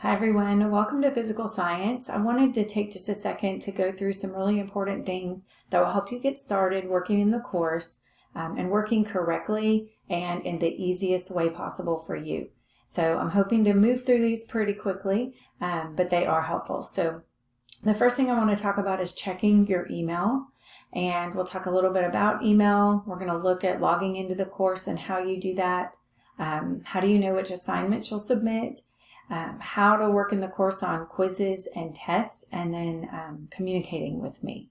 Hi everyone, welcome to Physical Science. I wanted to take just a second to go through some really important things that will help you get started working in the course and working correctly and in the easiest way possible for you. So I'm hoping to move through these pretty quickly, but they are helpful. So the first thing I want to talk about is checking your email, and we'll talk a little bit about email. We're going to look at logging into the course and how you do that. How do you know which assignments you'll submit? How to work in the course on quizzes and tests, and then communicating with me.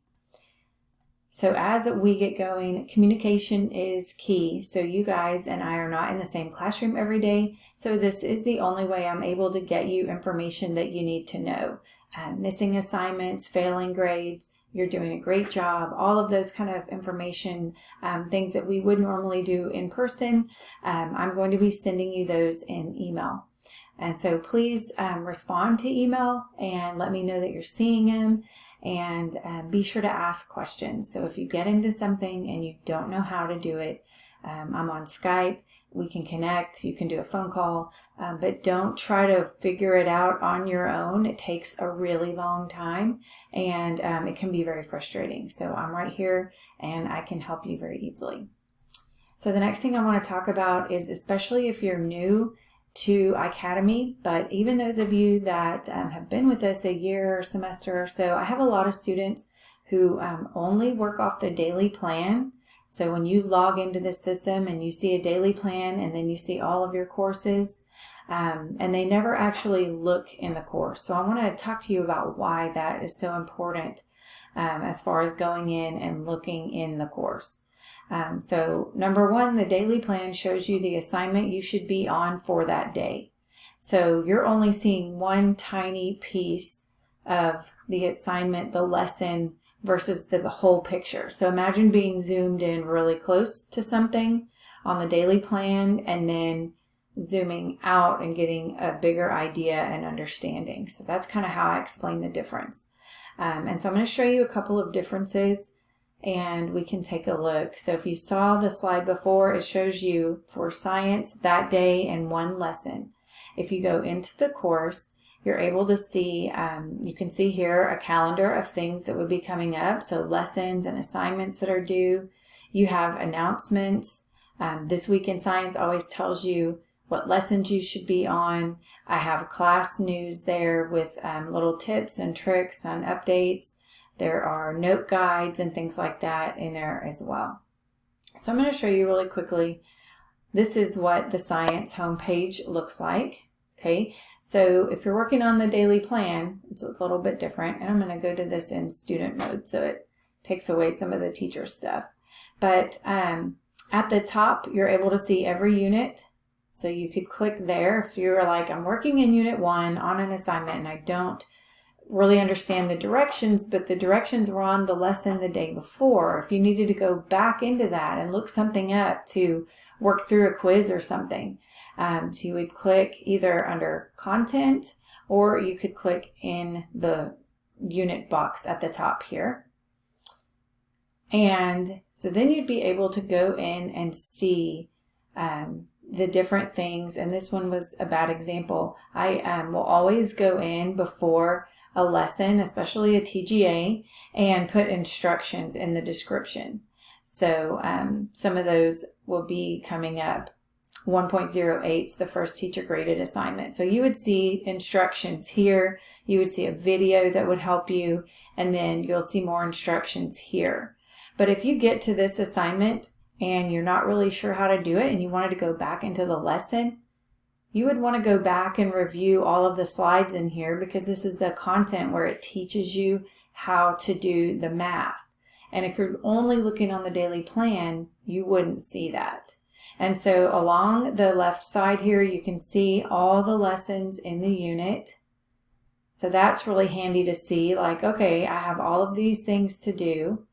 So as we get going, communication is key. So you guys and I are not in the same classroom every day. So this is the only way I'm able to get you information that you need to know. Missing assignments, failing grades, you're doing a great job, all of those kind of information, things that we would normally do in person, I'm going to be sending you those in email. And so please respond to email and let me know that you're seeing them, and be sure to ask questions. So if you get into something and you don't know how to do it, I'm on Skype, we can connect, you can do a phone call, but don't try to figure it out on your own. It takes a really long time, and it can be very frustrating. So I'm right here and I can help you very easily. So the next thing I want to talk about is, especially if you're new to iCademy, but even those of you that have been with us a year or semester or so, I have a lot of students who only work off the daily plan. So when you log into the system and you see a daily plan and then you see all of your courses, and they never actually look in the course. So I want to talk to you about why that is so important as far as going in and looking in the course. So number one, the daily plan shows you the assignment you should be on for that day. So you're only seeing one tiny piece of the assignment, the lesson, versus the whole picture. So imagine being zoomed in really close to something on the daily plan and then zooming out and getting a bigger idea and understanding. So that's kind of how I explain the difference. And so I'm going to show you a couple of differences, and we can take a look. So if you saw the slide before, it shows you for science that day and one lesson. If you go into the course, you're able to see, you can see here a calendar of things that would be coming up. So lessons and assignments that are due. You have announcements. This Week in Science always tells you what lessons you should be on. I have class news there with little tips and tricks and updates. There are note guides and things like that in there as well. So I'm going to show you really quickly. This is what the science homepage looks like. Okay, so if you're working on the daily plan, it's a little bit different. And I'm going to go to this in student mode so it takes away some of the teacher stuff. But at the top, you're able to see every unit. So you could click there if you're like, I'm working in Unit 1 on an assignment and I don't really understand the directions, but the directions were on the lesson the day before. If you needed to go back into that and look something up to work through a quiz or something, so you would click either under content, or you could click in the unit box at the top here. And so then you'd be able to go in and see the different things. And this one was a bad example. I will always go in before a lesson, especially a TGA, and put instructions in the description. So some of those will be coming up. 1.08 is the first teacher graded assignment. So you would see instructions here. You would see a video that would help you, and then you'll see more instructions here. But if you get to this assignment and you're not really sure how to do it and you wanted to go back into the lesson, you would want to go back and review all of the slides in here, because this is the content where it teaches you how to do the math. And if you're only looking on the daily plan, you wouldn't see that. And so along the left side here, you can see all the lessons in the unit. So that's really handy to see, like, okay, I have all of these things to do.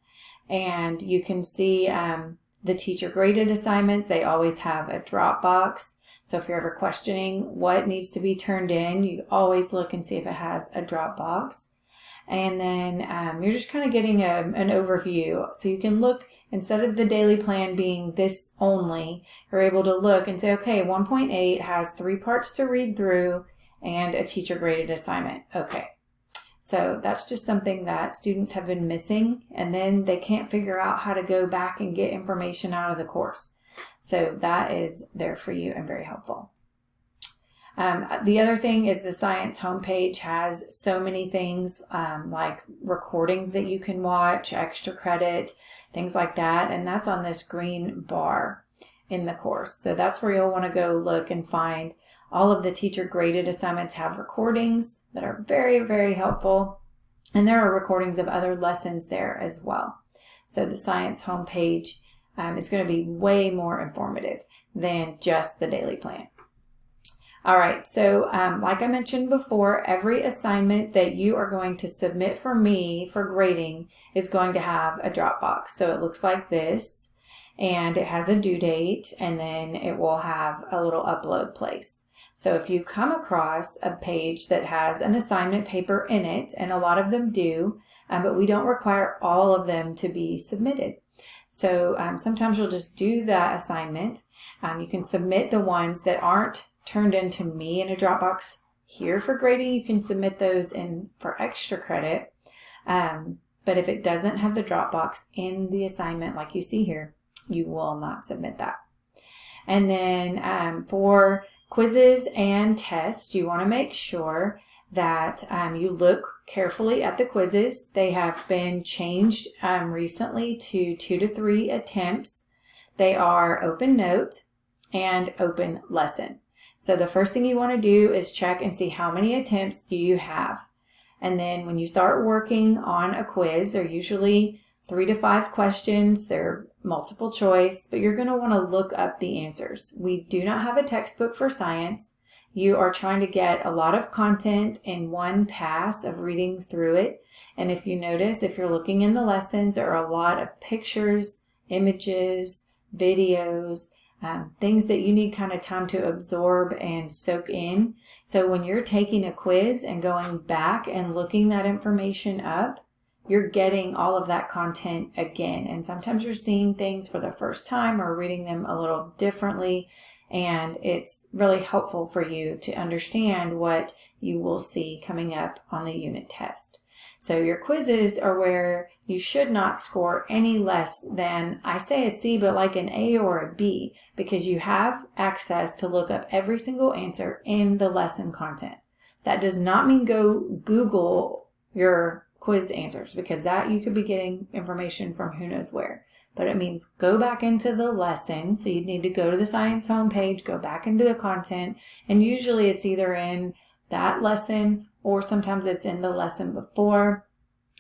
And you can see the teacher graded assignments. They always have a Dropbox. So if you're ever questioning what needs to be turned in, you always look and see if it has a Dropbox. And then you're just kind of getting an overview. So you can look, instead of the daily plan being this only, you're able to look and say, okay, 1.8 has 3 parts to read through and a teacher graded assignment. Okay. So that's just something that students have been missing, and then they can't figure out how to go back and get information out of the course. So that is there for you and very helpful. The other thing is the science homepage has so many things like recordings that you can watch, extra credit, things like that. And that's on this green bar in the course. So that's where you'll want to go look and find all of the teacher graded assignments have recordings that are very, very helpful. And there are recordings of other lessons there as well. So the science homepage is going to be way more informative than just the daily plan. All right, so like I mentioned before, every assignment that you are going to submit for me for grading is going to have a Dropbox. So it looks like this, and it has a due date, and then it will have a little upload place. So if you come across a page that has an assignment paper in it, and a lot of them do, but we don't require all of them to be submitted. So sometimes you'll just do that assignment. You can submit the ones that aren't turned into me in a Dropbox here for grading. You can submit those in for extra credit. But if it doesn't have the Dropbox in the assignment like you see here, you will not submit that. And then for quizzes and tests, you want to make sure that you look carefully at the quizzes. They have been changed recently to 2 to 3 attempts. They are open note and open lesson. So the first thing you want to do is check and see how many attempts do you have. And then when you start working on a quiz, they're usually 3 to 5 questions. They're multiple choice, but you're going to want to look up the answers. We do not have a textbook for science. You are trying to get a lot of content in one pass of reading through it. And if you notice, if you're looking in the lessons, there are a lot of pictures, images, videos, things that you need kind of time to absorb and soak in. So when you're taking a quiz and going back and looking that information up, you're getting all of that content again. And sometimes you're seeing things for the first time or reading them a little differently. And it's really helpful for you to understand what you will see coming up on the unit test. So your quizzes are where you should not score any less than, I say a C, but like an A or a B, because you have access to look up every single answer in the lesson content. That does not mean go Google your quiz answers, because that you could be getting information from who knows where. But it means go back into the lesson. So you need to go to the science homepage, go back into the content, and usually it's either in that lesson or sometimes it's in the lesson before.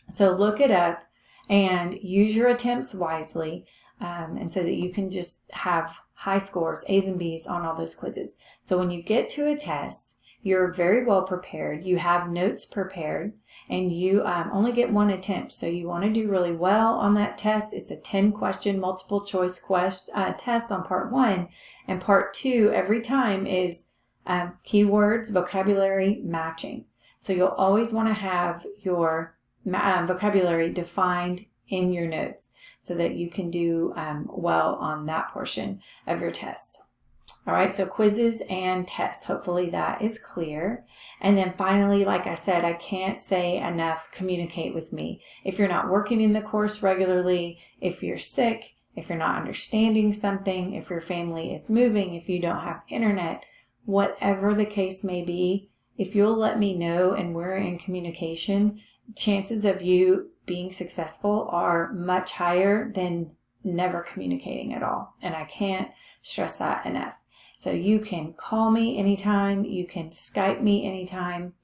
So look it up and use your attempts wisely, and so that you can just have high scores, A's and B's on all those quizzes. So when you get to a test, you're very well prepared, you have notes prepared, and you only get 1 attempt. So you want to do really well on that test. It's a 10-question multiple choice test on part 1, and part 2 every time is keywords, vocabulary matching. So you'll always want to have your vocabulary defined in your notes so that you can do well on that portion of your test. All right, so quizzes and tests. Hopefully that is clear. And then finally, like I said, I can't say enough, communicate with me. If you're not working in the course regularly, if you're sick, if you're not understanding something, if your family is moving, if you don't have internet, whatever the case may be, if you'll let me know and we're in communication, chances of you being successful are much higher than never communicating at all. And I can't stress that enough. So you can call me anytime, you can Skype me anytime,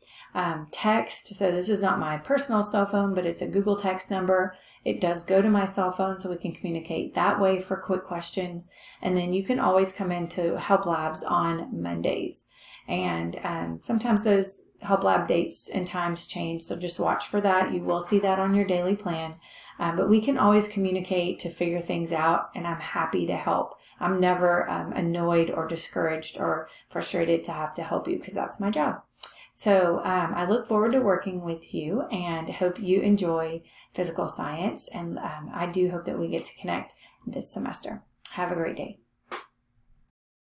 text. So this is not my personal cell phone, but it's a Google text number. It does go to my cell phone, so we can communicate that way for quick questions. And then you can always come into Help Labs on Mondays. And sometimes those Help Lab dates and times change, so just watch for that. You will see that on your daily plan. But we can always communicate to figure things out, and I'm happy to help. I'm never annoyed or discouraged or frustrated to have to help you, because that's my job. So I look forward to working with you and hope you enjoy physical science. And I do hope that we get to connect this semester. Have a great day.